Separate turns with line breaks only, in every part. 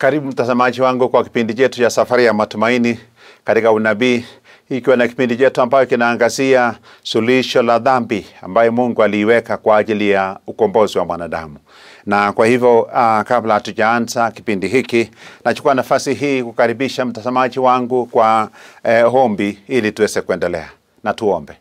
Karibu mtazamaji wangu kwa kipindi chetu cha Safari ya Matumaini katika unabii, ikiwa na kipindi chetu ambayo kinaangazia suluhisho la dhambi ambayo Mungu aliiweka kwa ajili ya ukombozi wa mwanadamu. Na kwa hivyo kabla hatujaanza kipindi hiki, nachukua nafasi hii kukaribisha mtazamaji wangu kwa ombi ili tuweze kuendelea. Na tuombe.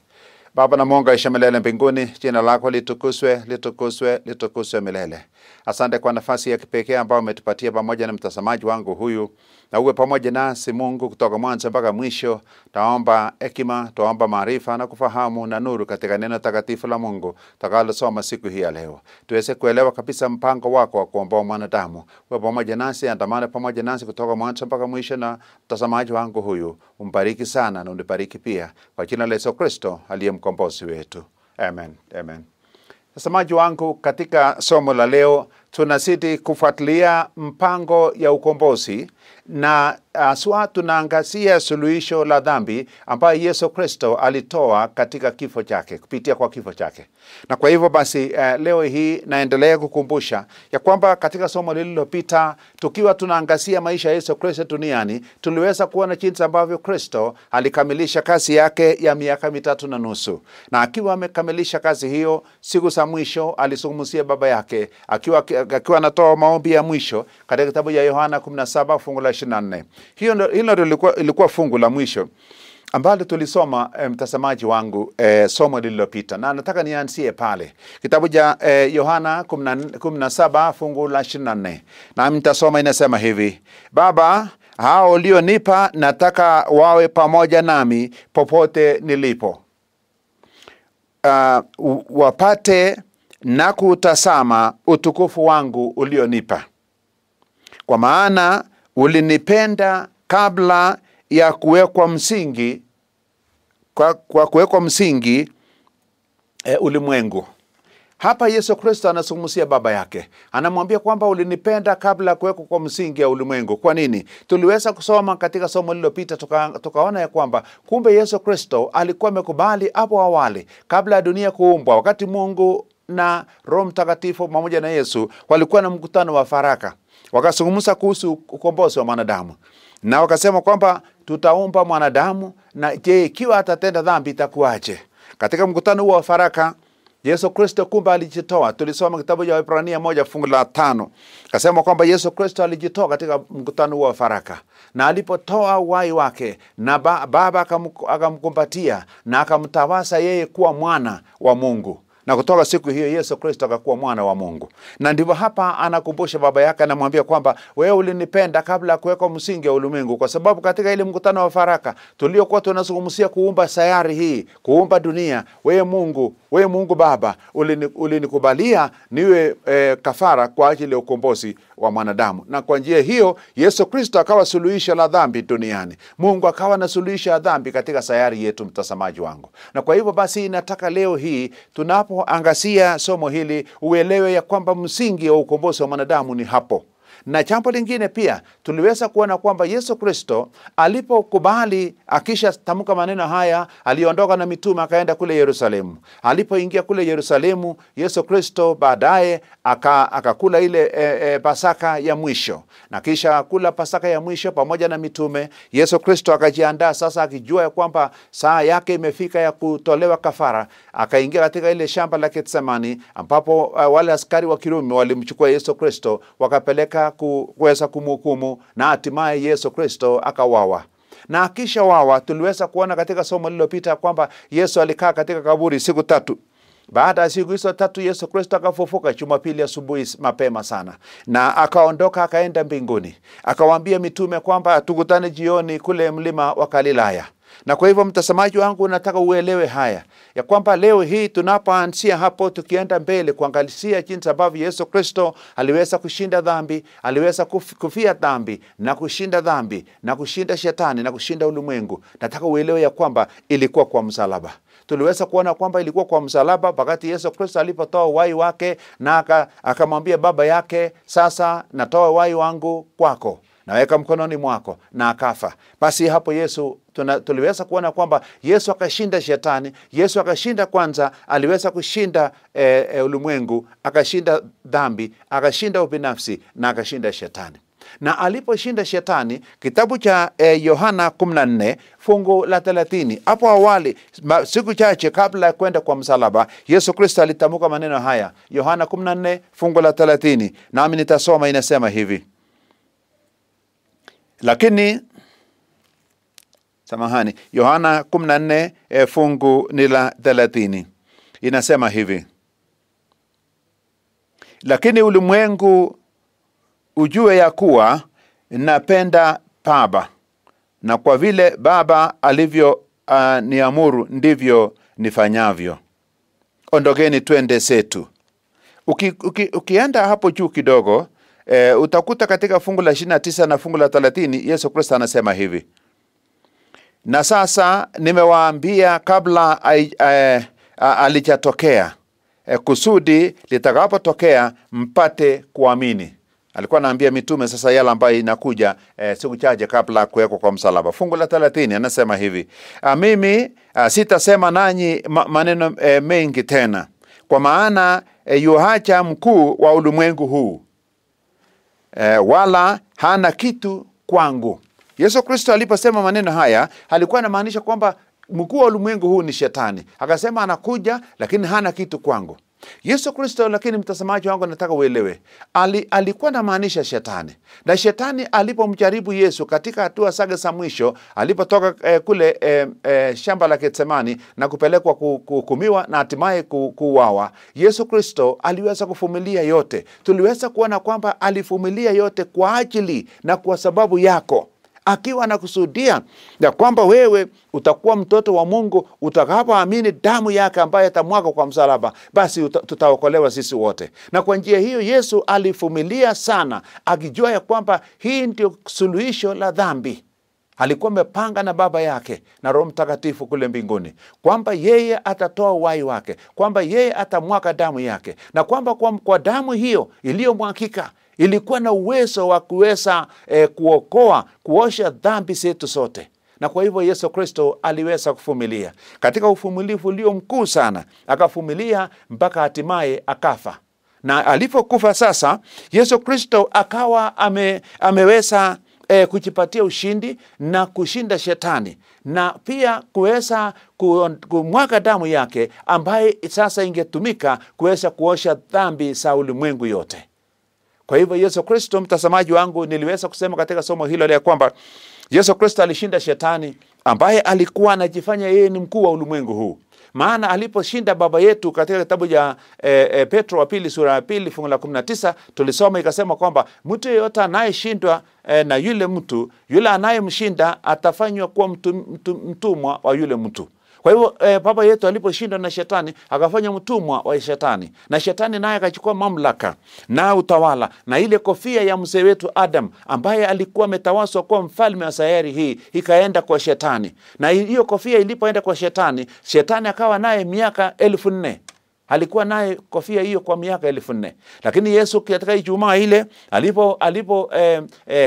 Baba na Mungu aisha milele mbinguni, jina lako litukuzwe, litukuzwe, litukuzwe milele. Asante kwa nafasi ya kipekee ambayo umetupatia pamoja na mtazamaji wangu huyu. Na uwe pamoja nasi Mungu kutoka mwanzo mpaka mwisho. Taomba hekima, taomba maarifa na kufahamu na nuru katika neno takatifu la Mungu takalosoma siku hii ya leo. Tuweze kuelewa kabisa mpango wako wa kuomboa mwanadamu. Uwe pamoja nasi, andamana pamoja nasi kutoka mwanzo mpaka mwisho, na mtazamaji wangu huyu umbariki sana na unibariki pia, kwa jina la Yesu Kristo aliye mkombozi wetu. Amen. Amen. Mtazamaji wangu, katika somo la leo tunazidi kufuatilia mpango ya ukombozi, na aswa tunaangazia suluhisho la dhambi ambayo Yesu Kristo alitoa katika kifo chake, kupitia kwa kifo chake. Na kwa hivyo basi leo hii naendelea kukumbusha ya kwamba katika somo lililopita tukiwa tunaangazia maisha ya Yesu Kristo duniani, tuliweza kuona jinsi ambavyo Kristo alikamilisha kazi yake ya miaka 3.5. Na akiwa amekamilisha kazi hiyo, siku za mwisho alizungumzia Baba yake akiwa anatoa maombi ya mwisho katika kitabu ya Yohana 17 fungu la 24. Hilo ilikuwa fungu la mwisho ambalo tulisoma mtazamaji wangu somo lililopita, na nataka nianzie pale kitabu cha Yohana 17 fungu la 24. Na mtasoma, inasema hivi: Baba, hao ulionipa nataka wawe pamoja nami popote nilipo, wapate na kutazama utukufu wangu ulionipa, kwa maana ulinipenda kabla ya kuwekwa msingi, kwa kuwekwa msingi ulimwengu. Hapa Yesu Kristo anazungumzia Baba yake. Anamwambia kwamba ulinipenda kabla ya kuwekwa kwa msingi ya ulimwengu. Kwa nini? Tuliweza kusoma katika somo lililopita tukaona ya kwamba kumbe Yesu Kristo alikuwa amekubali hapo awali, kabla ya dunia kuumbwa, wakati Mungu na Roho Mtakatifu pamoja na Yesu walikuwa na mkutano wa faraka. Wakazungumza kuhusu ukombozi wa mwanadamu. Na wakasema kwamba tutaumba mwanadamu, na je, ikiwa atatenda dhambi itakuaje? Katika mkutano huo wa faraka Yesu Kristo kumbe alijitoa. Tulisoma kitabu cha Waebrania 1 fungu la 5. Kasema kwamba Yesu Kristo alijitoa katika mkutano huo wa faraka. Na alipotoa uhai wake, na Baba akamkumbatia na akamtawasa yeye kuwa mwana wa Mungu. Na kutoka siku hiyo Yesu Kristo akakuwa mwana wa Mungu. Na ndivyo hapa anakumbusha Baba yake, anamwambia kwamba wewe ulinipenda kabla ya kuwekwa msingi wa ulimwengu, kwa sababu katika ile mkutano wa faraka tuliokuwa tunazungumzia kuumba sayari hii, kuumba dunia, wewe Mungu Baba ulinikubalia niwe kafara kwa ajili ya ukombozi wa mwanadamu. Na kwa njia hiyo Yesu Kristo akawa suluhisho la dhambi duniani. Mungu akawa na suluhisho la dhambi katika sayari yetu, mtazamaji wangu. Na kwa hivyo basi nataka leo hii tunapoangazia somo hili uelewe ya kwamba msingi wa ukombozi wa mwanadamu ni hapo. Na jambo lingine pia tuliweza kuona kwamba Yesu Kristo alipokubali, akisha tamka maneno haya, aliondoka na mitume akaenda kule Yerusalemu. Alipoingia kule Yerusalemu, Yesu Kristo baadaye akakula ile Pasaka ya mwisho. Na kisha kula Pasaka ya mwisho pamoja na mitume, Yesu Kristo akajiandaa sasa, akijua ya kwamba saa yake imefika ya kutolewa kafara. Akaingia katika ile shamba la Getsemani, ambapo wale askari wa Kirumi walimchukua Yesu Kristo wakapeleka kuweza kumhukumu, na hatimaye Yesu Kristo akawawa. Na kisha wawa, tuliweza kuona katika somo lililopita kwamba Yesu alikaa katika kaburi siku 3. Baada ya siku hizo 3 Yesu Kristo akafufuka Jumapili asubuhi mapema sana, na akaondoka akaenda mbinguni. Akawaambia mitume kwamba tukutane jioni kule mlima wa Galilaya. Na kwa hivyo mtazamaji wangu, nataka uelewe haya ya kwamba leo hii tunapoanzia hapo tukienda mbele kuangalizia jinsi ambavyo Yesu Kristo aliweza kushinda dhambi, aliweza kufia dhambi na kushinda dhambi na kushinda shetani na kushinda ulimwengu. Nataka uelewe ya kwamba ilikuwa kwa msalaba. Tuliweza kuona kwamba ilikuwa kwa msalaba wakati Yesu Kristo alipotoa uhai wake, na akamwambia Baba yake, sasa natoa uhai wangu kwako, naweka mkononi mwako, na akafa. Basi hapo Yesu tuliweza kuona kwamba Yesu akashinda shetani. Yesu akashinda kwanza, aliweza kushinda ulimwengu, akashinda dhambi, akashinda ubinafsi, na akashinda shetani. Na aliposhinda shetani, kitabu cha Yohana 14 fungu la 30, hapo awali siku chache kabla ya kwenda kwa msalaba, Yesu Kristo alitamka maneno haya. Yohana 14 fungu la 30, nami nitasoma, inasema hivi. Lakini samahani, Yohana 14 fungu ni la 30, inasema hivi. Lakini ulimwengu ujue ya kuwa napenda Baba, na kwa vile Baba alivyo niamuru ndivyo nifanyavyo. Ondokeni twende zetu. Ukienda hapo juu kidogo, utakuta katika fungu la 29 na fungu la 30 Yesu Kristo anasema hivi. Na sasa nimewaambia kabla alijatokea, kusudi litakapotokea mpate kuamini. Alikuwa anaambia mitume sasa yale ambayo inakuja siku chache kabla kuwekwa kwa msalaba. Fungu la 30 anasema hivi. Mimi sitasema nanyi maneno mengi tena, kwa maana yuacha mkuu wa ulimwengu huu, wala hana kitu kwangu. Yesu Kristo aliposema maneno haya, alikuwa anamaanisha kwamba mkuu wa ulimwengu huu ni shetani. Akasema anakuja lakini hana kitu kwangu. Yesu Kristo, lakini mtazamaji wangu, nataka uelewe, alikuwa anamaanisha shetani. Na shetani alipomjaribu Yesu katika hatua zake za mwisho, alipotoka kule shamba la Getsemani na kupelekwa kuhukumiwa na hatimaye kuuawa, Yesu Kristo aliweza kuvumilia yote. Tuliweza kuona kwamba alivumilia yote kwa ajili na kwa sababu yako, akiwa anakusudia ya kwamba wewe utakuwa mtoto wa Mungu utakapoamini damu yake ambayo itamwagwa kwa msalaba, basi tutaokolewa sisi wote. Na kwa njia hiyo Yesu alivumilia sana, akijua ya kwamba hii ndio suluhisho la dhambi. Alikuwa amepanga na Baba yake na Roho Mtakatifu kule mbinguni kwamba yeye atatoa uhai wake, kwamba yeye atamwaga damu yake, na kwamba kwa damu hiyo iliyomwagika ilikuwa na uwezo wa kuweza kuokoa, kuosha dhambi zetu zote. Na kwa hivyo Yesu Kristo aliweza kuvumilia katika uvumilivu ulio mkuu sana, akavumilia mpaka hatimaye akafa. Na alipokufa sasa, Yesu Kristo akawa ameweza kujipatia ushindi na kushinda shetani, na pia kuweza kumwaga damu yake ambaye sasa ingetumika kuweza kuosha dhambi za ulimwengu yote. Kwa hivyo Yesu Kristo, mtazamaji wangu, niliweza kusema katika somo hilo ya kwamba Yesu Kristo alishinda shetani ambaye alikuwa anajifanya yeye ni mkuu wa ulimwengu huu. Maana aliposhinda baba yetu katika kitabu cha Petro wa pili sura ya 2 fungu la 19 tulisoma ikasema kwamba mtu yeyote anayeshindwa na yule mtu, yule anayemshinda atafanywa kuwa mtumwa wa yule mtu. Kwa hivyo baba yetu aliposhindwa na shetani akafanya mtumwa wa shetani, na shetani naye akachukua mamlaka na utawala, na ile kofia ya mzee wetu Adam ambaye alikuwa ametawaswa kuwa mfalme wa sayari hii ikaenda kwa shetani. Na hiyo kofia ilipoenda kwa shetani, shetani akawa naye miaka 1400. Alikuwa naye kofia hiyo kwa miaka 1400. Lakini Yesu katika Ijumaa ile alipo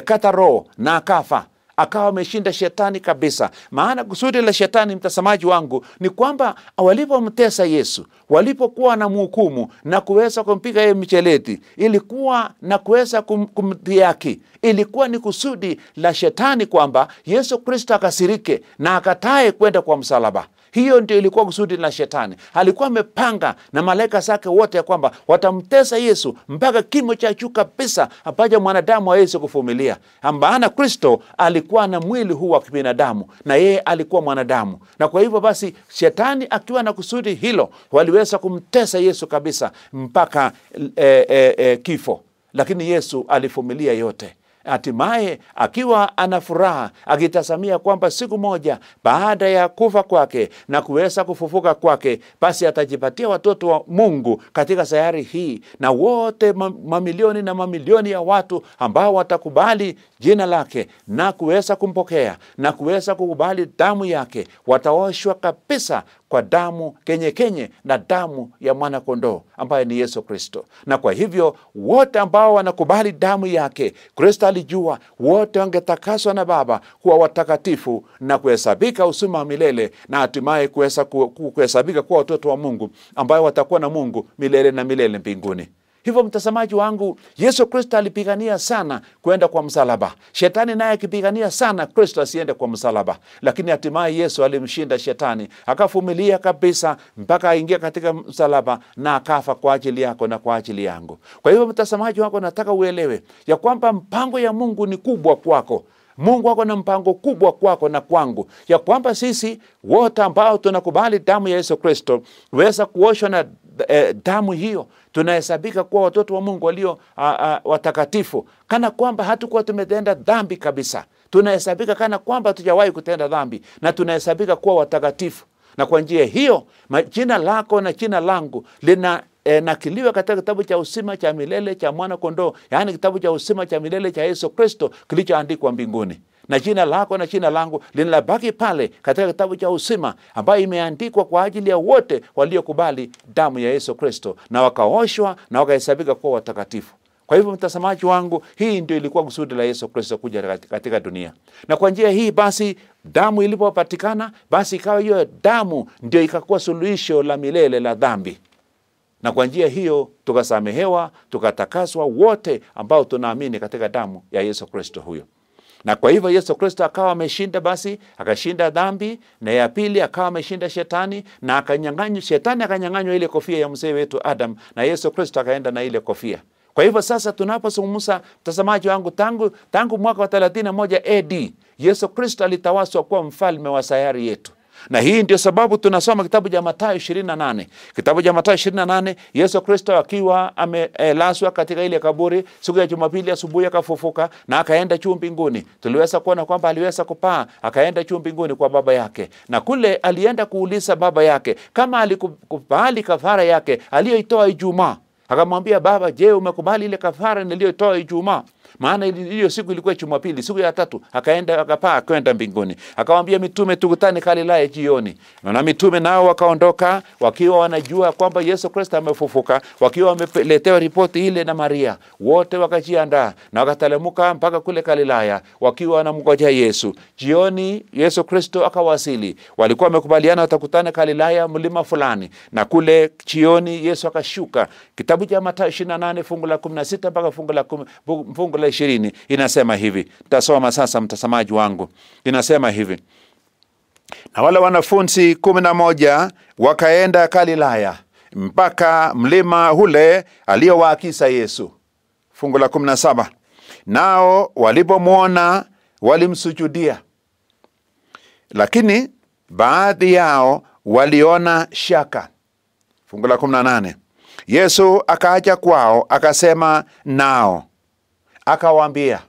kata roho na akafa, akawa ameshinda shetani kabisa. Maana kusudi la shetani, mtazamaji wangu, ni kwamba walipomtesa Yesu, walipokuwa na mhukumu na kuweza kumpiga yeye micheleti, ilikuwa na kuweza kumdhihaki. Ilikuwa ni kusudi la shetani kwamba Yesu Kristo akasirike na akatae kwenda kwa msalaba. Hiyo ndio ilikuwa kusudi la shetani. Alikuwa amepanga na malaika zake wote ya kwamba watamtesa Yesu mpaka kimo cha juu kabisa ambacho mwanadamu hawezi kuvumilia. Maana Kristo alikuwa na mwili huu wa kibinadamu na yeye alikuwa mwanadamu. Na kwa hivyo basi shetani akiwa na kusudi hilo, waliweza kumtesa Yesu kabisa mpaka kifo. Lakini Yesu alivumilia yote. Hatimaye akiwa ana furaha akitazamia kwamba siku moja baada ya kufa kwake na kuweza kufufuka kwake, basi atajipatia watoto wa Mungu katika sayari hii, na wote mamilioni na mamilioni ya watu ambao watakubali jina lake na kuweza kumpokea na kuweza kukubali damu yake, wataoshwa kabisa kwa damu kenye na damu ya mwana kondoo ambaye ni Yesu Kristo. Na kwa hivyo wote ambao wanakubali damu yake, Kristo alijua wote wangetakaswa na Baba kuwa watakatifu na kuhesabika uzima wa milele, na hatimaye kuhesabika kuwa watoto wa Mungu ambao watakuwa na Mungu milele na milele mbinguni. Hivyo mtazamaji wangu, Yesu Kristo alipigania sana kwenda kwa msalaba. Shetani naye akipigania sana Kristo asiende kwa msalaba. Lakini hatimaye Yesu alimshinda shetani. Akavumilia kabisa mpaka aingia katika msalaba na akafa kwa ajili yako na kwa ajili yangu. Kwa hivyo mtazamaji wangu, nataka uelewe ya kwamba mpango ya Mungu ni kubwa kwako. Mungu wako na mpango kubwa kwako na kwangu, ya kwamba sisi wote ambao tunakubali damu ya Yesu Kristo weza kuoshwa na damu hiyo, tunahesabika kuwa watoto wa Mungu walio watakatifu, kana kwamba hatukuwa tumetenda dhambi kabisa. Tunahesabika kana kwamba hatujawahi kutenda dhambi, na tunahesabika kuwa watakatifu. Na kwa njia hiyo jina lako na jina langu lina nakiliwa katika kitabu cha uzima cha milele cha mwana kondoo, yaani kitabu cha uzima cha milele cha Yesu Kristo kilichoandikwa mbinguni. Na jina lako na jina langu linabaki pale katika kitabu cha uzima, ambayo imeandikwa kwa ajili ya wote waliokubali damu ya Yesu Kristo na wakaoshwa na wakahesabika kuwa watakatifu. Kwa hivyo mtazamaji wangu, hii ndio ilikuwa kusudi la Yesu Kristo kuja katika dunia. Na kwa njia hii basi damu ilipopatikana, basi ikawa hiyo damu ndio ikakuwa suluhisho la milele la dhambi. Na kwa njia hiyo tukasamehewa, tukatakaswa wote ambao tunaamini katika damu ya Yesu Kristo huyo. Na kwa hivyo Yesu Kristo akawa ameshinda, basi akashinda dhambi, na ya pili akawa ameshinda shetani, na shetani akanyang'anywa ile kofia ya mzee wetu Adam, na Yesu Kristo akaenda na ile kofia. Kwa hivyo sasa tunapozungumza mtazamaji wangu, tangu mwaka wa 31 AD Yesu Kristo alitawaswa kuwa mfalme wa sayari yetu. Na hii ndio sababu tunasoma kitabu cha Mathayo 28. Kitabu cha Mathayo 28, Yesu Kristo akiwa amelazwa katika ile kaburi, siku ya Jumapili asubuhi akafufuka na akaenda juu mbinguni. Tuliweza kuona kwamba aliweza kupaa akaenda juu mbinguni kwa baba yake. Na kule alienda kuuliza baba yake kama alikubali kafara yake aliyoitoa Ijumaa. Akamwambia, Baba, je, umekubali ile kafara niliyoitoa Ijumaa? Maana hiyo siku ilikuwa Jumapili, siku ya tatu akaenda akapaa kwenda mbinguni. Akamwambia mitume, tukutane Galilaya jioni. Na mitume nao wakaondoka wakiwa wanajua kwamba Yesu Kristo amefufuka, wakiwa wameletewa ripoti ile na Maria. Wote wakajiandaa na wakatelemuka mpaka kule Galilaya wakiwa wanamngojea Yesu. Jioni Yesu Kristo akawasili. Walikuwa wamekubaliana watakutana Galilaya mlima fulani, na kule jioni Yesu akashuka. Kitabu cha Mathayo 28 fungu la 16 mpaka fungu la 20 inasema hivi. Tasoma sasa mtazamaji wangu. Inasema hivi: na wale wanafunzi 11 wakaenda Galilaya mpaka mlima ule aliyowaagiza Yesu. Fungu la 17. Nao walipomwona walimsujudia, lakini baadhi yao waliona shaka. Fungu la 18. Yesu akaja kwao akasema nao akawaambia,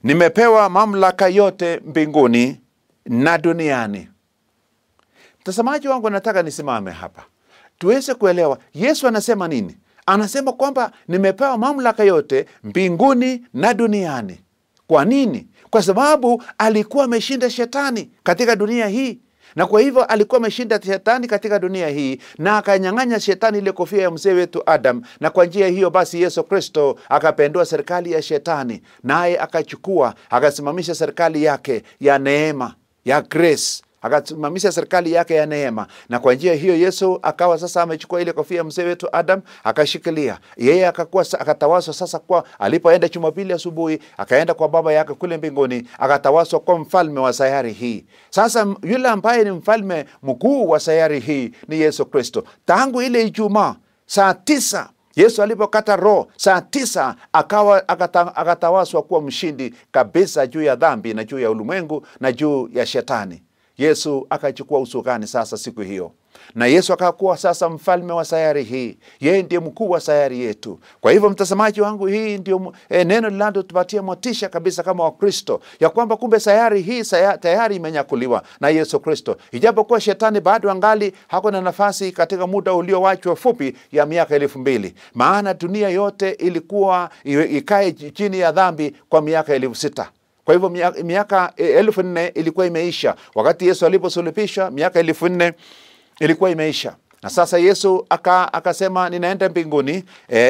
nimepewa mamlaka yote mbinguni na duniani. Mtazamaji wangu, nataka nisimame hapa tuweze kuelewa Yesu anasema nini. Anasema kwamba nimepewa mamlaka yote mbinguni na duniani. Kwa nini? Kwa sababu alikuwa ameshinda shetani katika dunia hii. Na kwa hivyo alikuwa ameshinda shetani katika dunia hii, na akanyang'anya shetani ile kofia ya mzee wetu Adam. Na kwa njia hiyo basi Yesu Kristo akapendua serikali ya shetani, naye akachukua akasimamisha serikali yake ya neema, ya grace. Akasimamisha serikali yake ya neema. Na kwa njia hiyo Yesu akawa sasa amechukua ile kofia ya mzee wetu Adam, akashikilia. Yeye akatawaswa sasa kwa alipoenda Jumapili asubuhi, akaenda kwa baba yake kule mbinguni, akatawaswa kwa mfalme wa sayari hii. Sasa yule ambaye ni mfalme mkuu wa sayari hii ni Yesu Kristo. Tangu ile Ijumaa saa 9 Yesu alipokata roho, saa 9 akatawaswa kuwa mshindi kabisa juu ya dhambi na juu ya ulimwengu na juu ya shetani. Yesu akachukua usukani sasa siku hiyo. Na Yesu akakuwa sasa mfalme wa sayari hii. Yeye ndiye mkuu wa sayari yetu. Kwa hivyo mtazamaji wangu, hii ndio neno linalotupatia motisha kabisa kama Wakristo, ya kwamba kumbe sayari hii tayari imenyakuliwa na Yesu Kristo. Ijapokuwa shetani bado angali hakuna nafasi katika muda uliowachwa fupi ya miaka 2000. Maana dunia yote ilikuwa ikae chini ya dhambi kwa miaka 6000. Kwa hivyo miaka 1400 ilikuwa imeisha. Wakati Yesu aliposulubishwa miaka 1400 ilikuwa imeisha. Na sasa Yesu akasema ninaenda mbinguni,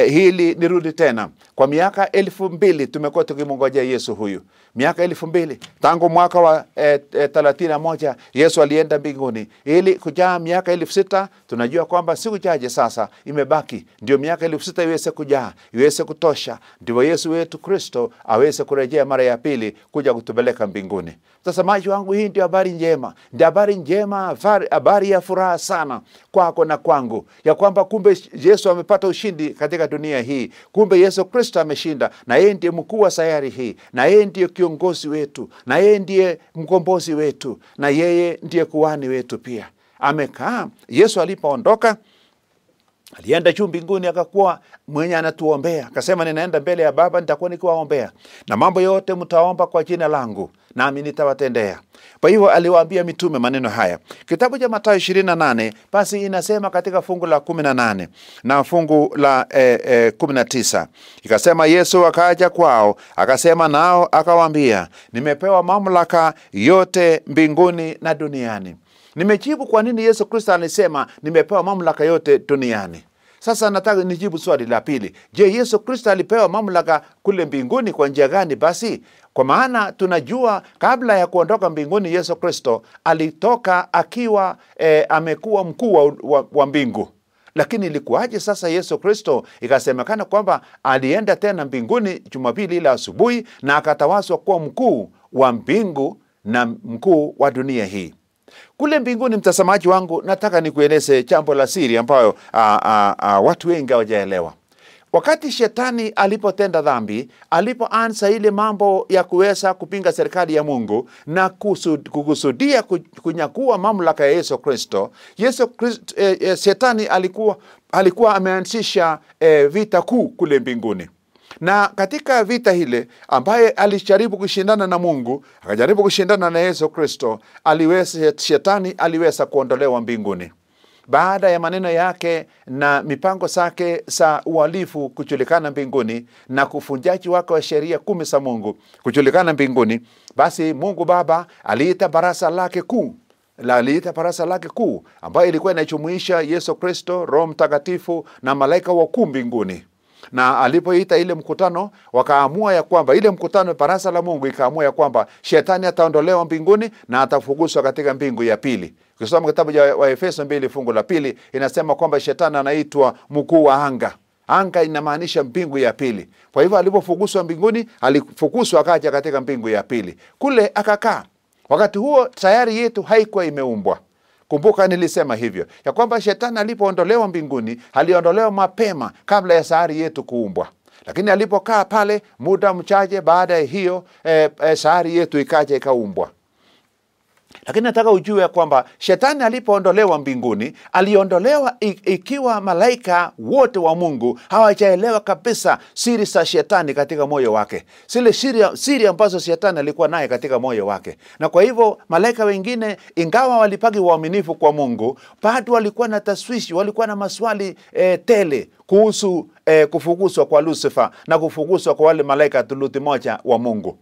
hili nirudi tena. Kwa miaka 2000 tumekuwa tukimngojea Yesu huyu. Miaka 2000 tangu mwaka wa 31 Yesu alienda mbinguni. Ili kujaa miaka 6000, tunajua kwamba siku chache sasa imebaki ndio miaka 6000 iweze kujaa, iweze kutosha, ndio Yesu wetu Kristo aweze kurejea mara ya pili kuja kutupeleka mbinguni. Mtazamaji wangu, hii ndio habari njema. Ndio habari njema, habari ya furaha sana kwako na kwangu, ya kwamba kumbe Yesu amepata ushindi katika dunia hii. Kumbe Yesu Kristo ameshinda, na yeye ndiye mkuu wa sayari hii, na yeye ndiye kiongozi wetu, na yeye ndiye mkombozi wetu, na yeye ndiye kuhani wetu pia. Amekaa. Yesu alipoondoka alienda juu mbinguni, akakuwa mwenye anatuombea. Akasema ninaenda mbele ya Baba, nitakuwa nikiwaombea, na mambo yote mtaomba kwa jina langu, nami nitawatendea. Kwa hivyo aliwaambia mitume maneno haya. Kitabu cha Mathayo 28 basi inasema katika fungu la 18 na fungu la 19. Ikasema Yesu akaja kwao, akasema nao akawaambia, nimepewa mamlaka yote mbinguni na duniani. Nimejibu kwa nini Yesu Kristo alisema nimepewa mamlaka yote duniani. Sasa nataka nijibu swali la pili. Je, Yesu Kristo alipewa mamlaka kule mbinguni kwa njia gani basi? Kwa maana tunajua kabla ya kuondoka mbinguni Yesu Kristo alitoka akiwa amekuwa mkuu wa mbingu. Lakini ilikuwaje sasa Yesu Kristo ikasemekana kwamba alienda tena mbinguni Jumapili ile asubuhi na akatawazwa kuwa mkuu wa mbingu na mkuu wa dunia hii? Kule mbinguni, mtazamaji wangu, nataka nikueleze jambo la siri ambayo watu wengi hawajaelewa. Wakati shetani alipotenda dhambi, alipoanza ile mambo ya kuweza kupinga serikali ya Mungu na kukusudia kunyakua mamlaka ya Yesu Kristo, shetani alikuwa ameanzisha vita kuu kule mbinguni. Na katika vita hile ambaye alijaribu kushindana na Mungu, akajaribu kushindana na Yesu Kristo, shetani aliweza kuondolewa mbinguni. Baada ya maneno yake na mipango zake za uhalifu kujulikana mbinguni na kufunjaji wake wa sheria 10 za Mungu kujulikana mbinguni, basi Mungu Baba aliita baraza lake kuu ambayo ilikuwa inajumuisha Yesu Kristo, Roho Mtakatifu na malaika wakuu mbinguni. Na alipoita ile mkutano, wakaamua ya kwamba ile mkutano, baraza la Mungu ikaamua ya kwamba shetani ataondolewa mbinguni na atafukuzwa katika mbingu ya pili. Ukisoma kitabu cha Waefeso 2 fungu la 2 inasema kwamba shetani anaitwa mkuu wa anga. Anga inamaanisha mbingu ya pili. Kwa hivyo alipofukuzwa mbinguni, alifukuzwa akaja katika mbingu ya pili. Kule akakaa. Wakati huo sayari yetu haikuwa imeumbwa. Kumbuka nilisema hivyo, ya kwamba shetani alipoondolewa mbinguni, aliondolewa mapema kabla ya sayari yetu kuumbwa. Lakini alipokaa pale muda mchache baada ya hiyo, sayari yetu ikaja ikaumbwa. Lakini nataka ujue kwamba shetani alipoondolewa mbinguni, aliondolewa ikiwa malaika wote wa Mungu hawajaelewa kabisa siri za shetani katika moyo wake. Zile siri ambazo shetani alikuwa naye katika moyo wake. Na kwa hivyo malaika wengine, ingawa walipagi uaminifu kwa Mungu, bado walikuwa na taswishi, walikuwa na maswali tele kuhusu kufukuzwa kwa Lucifer na kufukuzwa kwa wale malaika thuluthi moja wa Mungu.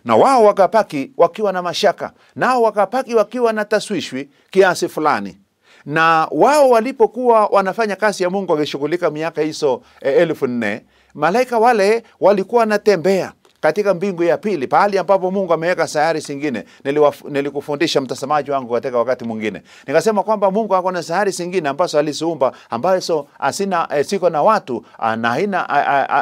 Na wao wakapaki wakiwa na mashaka, nao wakapaki wakiwa na taswishwi kiasi fulani. Na wao walipokuwa wanafanya kazi ya Mungu wakishughulika miaka hizo 1400, malaika wale walikuwa wanatembea katika mbingu ya pili, pahali ambapo Mungu ameweka sayari zingine. Nilikufundisha mtazamaji wangu katika wakati mwingine. Nikasema kwamba Mungu ako na sayari zingine ambazo aliziumba, ambazo siko na watu na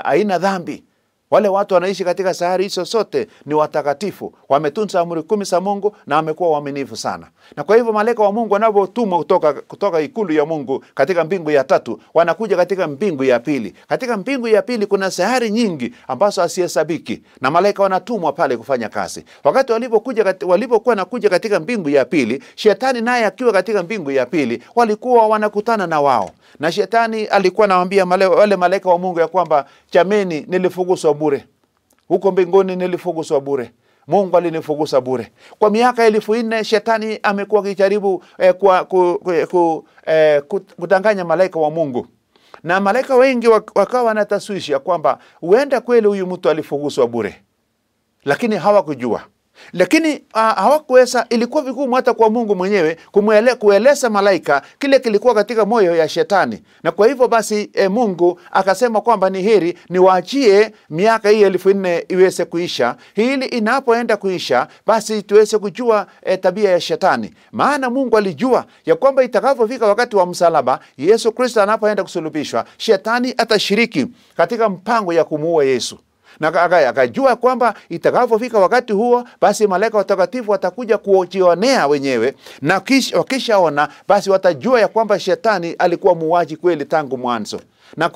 haina dhambi. Wale watu wanaishi katika sayari hizo sote ni watakatifu, wametunza amri 10 za Mungu na wamekuwa waaminifu sana. Na kwa hivyo malaika wa Mungu wanapotumwa kutoka ikulu ya Mungu katika mbingu ya 3, wanakuja katika mbingu ya pili. Katika mbingu ya pili kuna sayari nyingi ambazo hasihesabiki, na malaika wanatumwa pale kufanya kazi. Wakati walipokuwa nakuja katika mbingu ya pili, shetani naye akiwa katika mbingu ya pili, walikuwa wanakutana na wao. Na shetani alikuwa anawaambia wale malaika wa Mungu ya kwamba, jameni, nilifukuzwa bure. Huko mbinguni nilifukuzwa bure. Mungu alinifukuza bure. Kwa miaka 1400 shetani amekuwa akijaribu kudanganya malaika wa Mungu. Na malaika wengi wakawa wanataswishi ya kwamba huenda kweli huyu mtu alifukuzwa bure. Lakini hawakujua. Lakini hawakuweza, ilikuwa vigumu hata kwa Mungu mwenyewe kueleza malaika kile kilikuwa katika moyo ya shetani. Na kwa hivyo basi Mungu akasema kwamba ni heri niwaachie miaka hii 1400 iweze kuisha, ili inapoenda kuisha basi tuweze kujua tabia ya shetani. Maana Mungu alijua ya kwamba itakapofika wakati wa msalaba, Yesu Kristo anapoenda kusulubishwa, shetani atashiriki katika mpango ya kumuua Yesu. Na akajua kwamba itakapofika wakati huo, basi malaika watakatifu watakuja kujionea wenyewe, na wakishaona basi watajua ya kwamba shetani alikuwa muuaji kweli tangu mwanzo. Na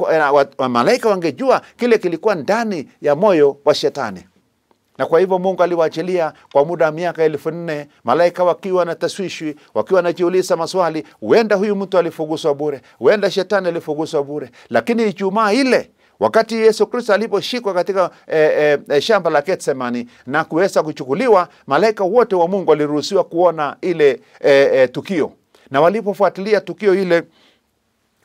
malaika wangejua kile kilikuwa ndani ya moyo wa shetani. Na kwa hivyo Mungu aliwaachilia kwa muda wa miaka 1400, malaika wakiwa na taswishi, wakiwa wanajiuliza maswali, huenda huyu mtu alifuguswa bure, huenda shetani alifuguswa bure. Lakini Ijumaa ile, wakati Yesu Kristo aliposhikwa katika shamba la Getsemani na kuweza kuchukuliwa, malaika wote wa Mungu waliruhusiwa kuona ile tukio. Na walipofuatilia tukio ile,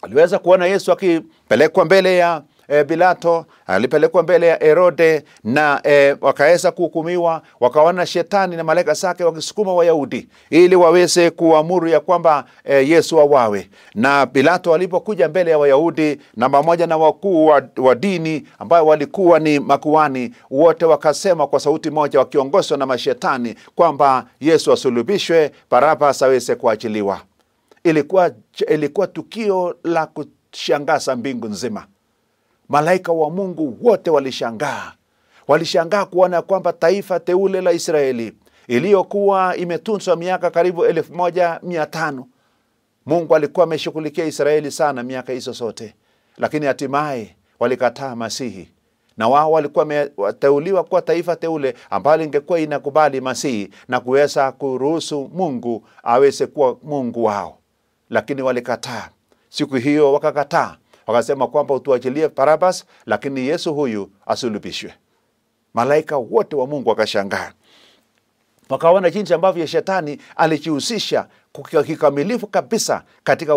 waliweza kuona Yesu akipelekwa mbele ya Pilato, alipelekwa mbele ya Herode, na wakaweza kuhukumiwa. Wakaona shetani na malaika zake wakisukuma Wayahudi ili waweze kuamuru ya kwamba Yesu auawe. Na Pilato alipokuja mbele ya Wayahudi na pamoja na wakuu wa dini ambao walikuwa ni makuhani, wote wakasema kwa sauti moja wakiongozwa na mashetani kwamba Yesu asulubishwe, Baraba aweze kuachiliwa. Ilikuwa tukio la kushangaza mbingu nzima. Malaika wa Mungu wote walishangaa kuona kwamba taifa teule la Israeli iliyokuwa imetunzwa miaka karibu 1500, Mungu alikuwa ameshughulikia Israeli sana miaka hizo zote, lakini hatimaye walikataa Masihi. Na wao walikuwa wameteuliwa kuwa taifa teule ambalo ingekuwa inakubali Masihi na kuweza kuruhusu Mungu aweze kuwa Mungu wao, lakini walikataa. Siku hiyo wakakataa. Wakasema kwamba utuachilie Barabas, lakini Yesu huyu asulubishwe. Malaika wote wa Mungu wakashangaa. Wakaona jinsi ambavyo shetani alijihusisha kikamilifu kabisa katika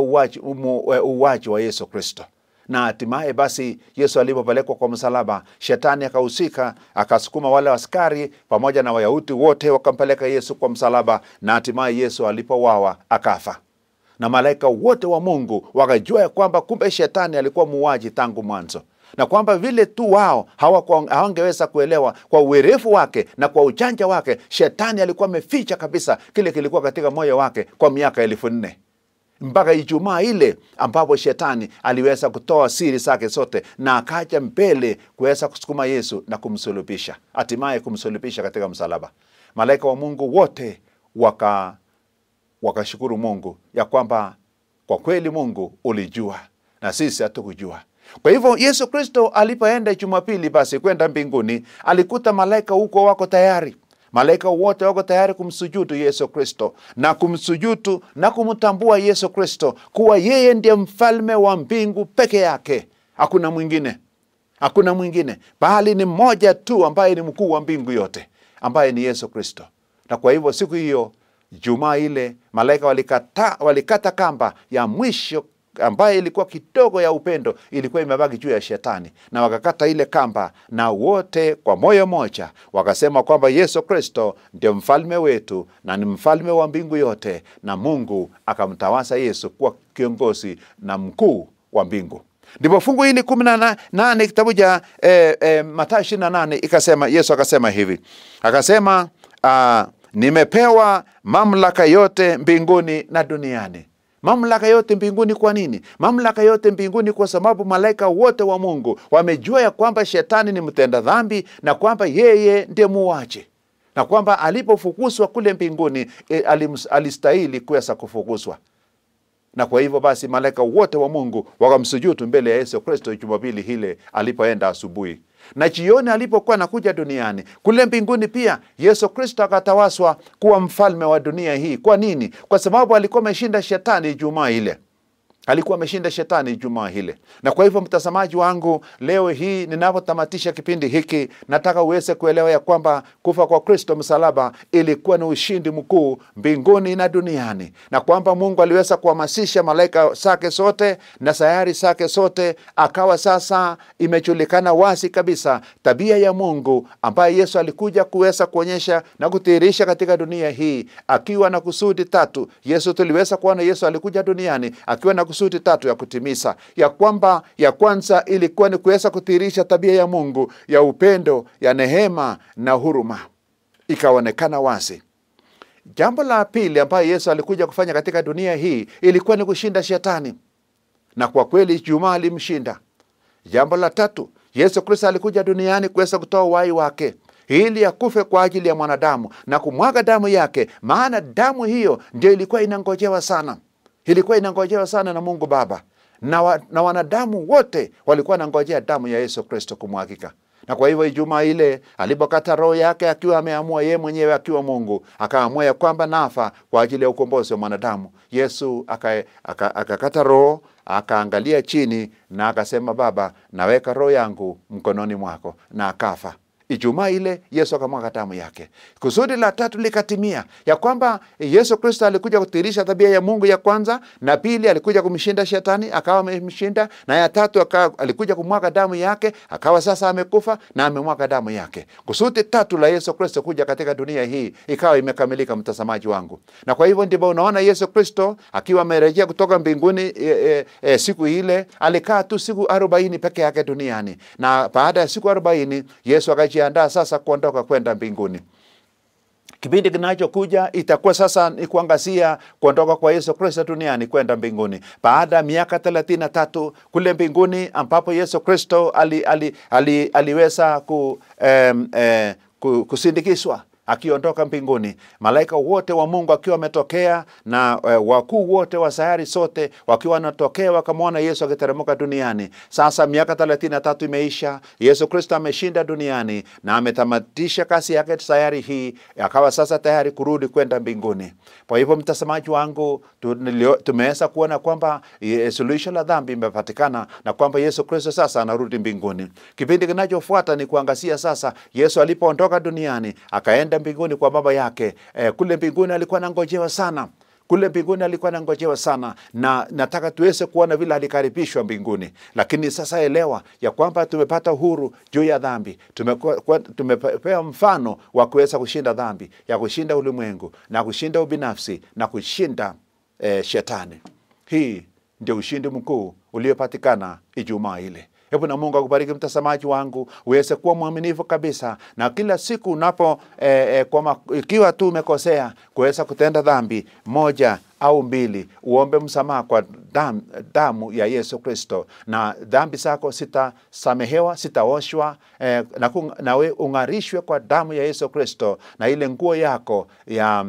uwaji wa Yesu Kristo. Na hatimaye basi Yesu alipopelekwa kwa msalaba, shetani akahusika, akasukuma wale askari pamoja na Wayahudi wote wakampeleka Yesu kwa msalaba, na hatimaye Yesu alipouawa akafa. Na malaika wote wa Mungu wakajua ya kwamba kumbe shetani alikuwa muuaji tangu mwanzo, na kwamba vile tu wao hawangeweza kuelewa kwa uwerevu wake na kwa ujanja wake, shetani alikuwa ameficha kabisa kile kilikuwa katika moyo wake kwa miaka 1400, mpaka Ijumaa ile ambapo shetani aliweza kutoa siri zake zote na akaja mbele kuweza kusukuma Yesu na kumsulubisha, hatimaye kumsulubisha katika msalaba. Malaika wa Mungu wote wakashukuru Mungu ya kwamba kwa kweli Mungu ulijua na sisi hatukujua. Kwa hivyo Yesu Kristo alipoenda Jumapili basi kwenda mbinguni, alikuta malaika huko wako tayari. Malaika wote wako tayari kumsujudu Yesu Kristo na kumsujudu na kumtambua Yesu Kristo kuwa yeye ndiye mfalme wa mbingu peke yake. Hakuna mwingine, bali ni mmoja tu ambaye ni mkuu wa mbingu yote, ambaye ni Yesu Kristo. Na kwa hivyo siku hiyo Jumaa ile malaika walikata kamba ya mwisho ambaye ilikuwa kidogo ya upendo, ilikuwa imebaki juu ya shetani, na wakakata ile kamba, na wote kwa moyo moja wakasema kwamba Yesu Kristo ndio mfalme wetu na ni mfalme wa mbingu yote, na Mungu akamtawasa Yesu kuwa kiongozi na mkuu wa mbingu. Ndipo fungu hili 18 kitabu cha Mathayo 28 ikasema, Yesu akasema hivi, akasema nimepewa mamlaka yote mbinguni na duniani. Mamlaka yote mbinguni kwa nini? Mamlaka yote mbinguni kwa sababu malaika wote wa Mungu wamejua ya kwamba shetani ni mtenda dhambi na kwamba yeye ndiye muuaji, na kwamba alipofukuzwa kule mbinguni alistahili kuweza kufukuzwa. Na kwa hivyo basi malaika wote wa Mungu wakamsujudu mbele ya Yesu Kristo Jumapili ile alipoenda asubuhi. Na jioni alipokuwa anakuja duniani, kule mbinguni pia Yesu Kristo akatawaswa kuwa mfalme wa dunia hii. Kwa nini? Kwa sababu alikuwa ameshinda shetani Ijumaa ile. Alikuwa ameshinda shetani Ijumaa hile. Na kwa hivyo mtazamaji wangu, leo hii ninapotamatisha kipindi hiki, nataka uweze kuelewa ya kwamba kufa kwa Kristo msalaba ilikuwa ni ushindi mkuu mbinguni na duniani, na kwamba Mungu aliweza kuhamasisha malaika zake sote na sayari zake sote, akawa sasa imejulikana wazi kabisa tabia ya Mungu ambaye Yesu alikuja kuweza kuonyesha na kudhihirisha katika dunia hii akiwa na kusudi tatu. Yesu tuliweza kuona Yesu alikuja duniani akiwa na kusudi tatu ya kutimiza. Ya kwamba ya kwanza ilikuwa ni kuweza kudhihirisha tabia ya Mungu ya upendo, ya nehema na huruma, ikaonekana wazi. Jambo la pili ambayo Yesu alikuja kufanya katika dunia hii ilikuwa ni kushinda shetani, na kwa kweli Ijumaa alimshinda. Jambo la tatu, Yesu Kristo alikuja duniani kuweza kutoa uhai wake ili akufe kwa ajili ya mwanadamu na kumwaga damu yake, maana damu hiyo ndio ilikuwa inangojewa sana. Ilikuwa inangojewa sana na Mungu Baba, na wanadamu wote walikuwa wanangojea damu ya Yesu Kristo kumwagika. Na kwa hivyo Ijumaa ile alipokata roho yake, akiwa ameamua yeye mwenyewe akiwa Mungu, akaamua ya kwamba nafa kwa ajili ya ukombozi wa mwanadamu. Yesu akakata roho, akaangalia chini na akasema, Baba, naweka roho yangu mkononi mwako, na akafa. Ijumaa ile Yesu akamwaga damu yake. Kusudi la tatu likatimia, ya kwamba Yesu Kristo alikuja kudhihirisha tabia ya Mungu ya kwanza, na pili alikuja kumshinda shetani, akawa amemshinda, na ya tatu alikuja kumwaga damu yake, akawa sasa amekufa na amemwaga damu yake. Kusudi tatu la Yesu Kristo kuja katika dunia hii ikawa imekamilika, mtazamaji wangu. Na kwa hivyo ndipo unaona Yesu Kristo akiwa amerejea kutoka mbinguni siku ile, alikaa tu siku 40 peke yake duniani, na baada ya siku 40 Yesu akajiandaa sasa kuondoka kwenda mbinguni. Kipindi kinachokuja itakuwa sasa ni kuangazia kuondoka kwa Yesu Kristo duniani kwenda mbinguni. Baada ya miaka 33 kule mbinguni, ambapo Yesu Kristo aliweza kusindikizwa akiondoka mbinguni, malaika wote wa Mungu akiwa wametokea, na wakuu wote wa sayari sote wakiwa wanatokea, wakamwona Yesu akiteremka duniani. Sasa miaka 33 imeisha, Yesu Kristo ameshinda duniani na ametamatisha kazi yake sayari hii, akawa sasa tayari kurudi kwenda mbinguni. Kwa hivyo mtazamaji wangu, tumeweza kuona kwamba suluhisho la dhambi imepatikana na kwamba Yesu Kristo sasa anarudi mbinguni. Kipindi kinachofuata ni kuangazia sasa Yesu alipoondoka duniani akaenda mbinguni kwa Baba yake. Kule mbinguni alikuwa anangojewa sana. Kule mbinguni alikuwa anangojewa sana, na nataka tuweze kuona vile alikaribishwa mbinguni. Lakini sasa elewa ya kwamba tumepata uhuru juu ya dhambi. Tumepewa mfano wa kuweza kushinda dhambi, ya kushinda ulimwengu na kushinda ubinafsi na kushinda shetani. Hii ndio ushindi mkuu uliopatikana Ijumaa ile. Hebu na Mungu akubariki mtazamaji wangu, uweze kuwa mwaminifu kabisa, na kila siku unapo ikiwa tu umekosea kuweza kutenda dhambi moja au mbili, uombe msamaha kwa damu ya Yesu Kristo, na dhambi zako sitasamehewa, sitaoshwa, na we ungarishwe kwa damu ya Yesu Kristo, na ile nguo yako ya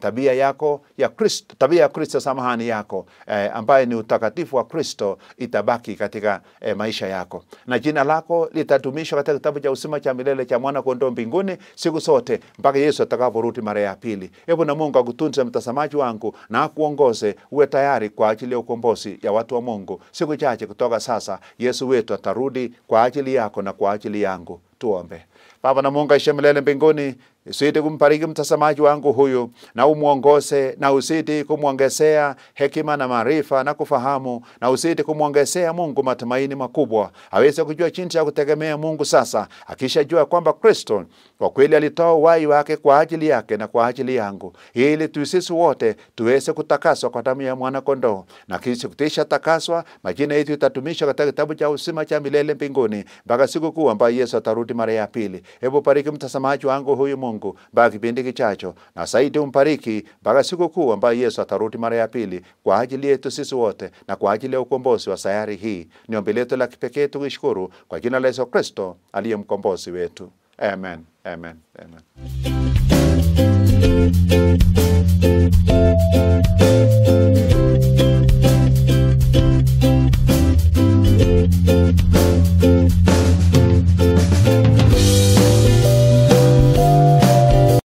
tabia yako ya Kristo, tabia ya Kristo samahani yako, ambaye ni utakatifu wa Kristo, itabaki katika maisha yako, na jina lako litadumishwa katika kitabu cha uzima cha milele cha mwana kondoo mbinguni siku zote mpaka Yesu atakaporudi mara ya pili. Hebu na Mungu akutunze mtazamaji wangu, na kuongoze uwe tayari kwa ajili ya ukombozi ya watu wa Mungu. Siku chache kutoka sasa Yesu wetu atarudi kwa ajili yako na kwa ajili yangu. Tuombe. Baba na Mungu aishiye milele mbinguni, usidi kumbariki mtazamaji wangu huyu, na umuongoze, na usidi kumwongezea hekima na maarifa na kufahamu, na usidi kumwongezea Mungu matumaini makubwa, aweze kujua jinsi ya kutegemea Mungu sasa, akishajua kwamba Kristo kwa kweli alitoa uhai wake kwa ajili yake na kwa ajili yangu, ili sisi wote tuweze kutakaswa kwa damu ya mwana kondoo, na kisha kutisha takaswa, majina yetu itatumishwa katika kitabu cha uzima cha milele mbinguni mpaka siku kuu ambayo Yesu atarudi mara ya pili. Hebu bariki mtazamaji wangu huyu Mungu mpaka kipindi kijacho, na zaidi umbariki mpaka siku kuu ambayo Yesu atarudi mara ya pili kwa ajili yetu sisi wote na kwa ajili ya ukombozi wa sayari hii. Ni ombi letu la kipekee tukishukuru kwa jina la Yesu Kristo aliye mkombozi wetu. Amen. Amen. Amen.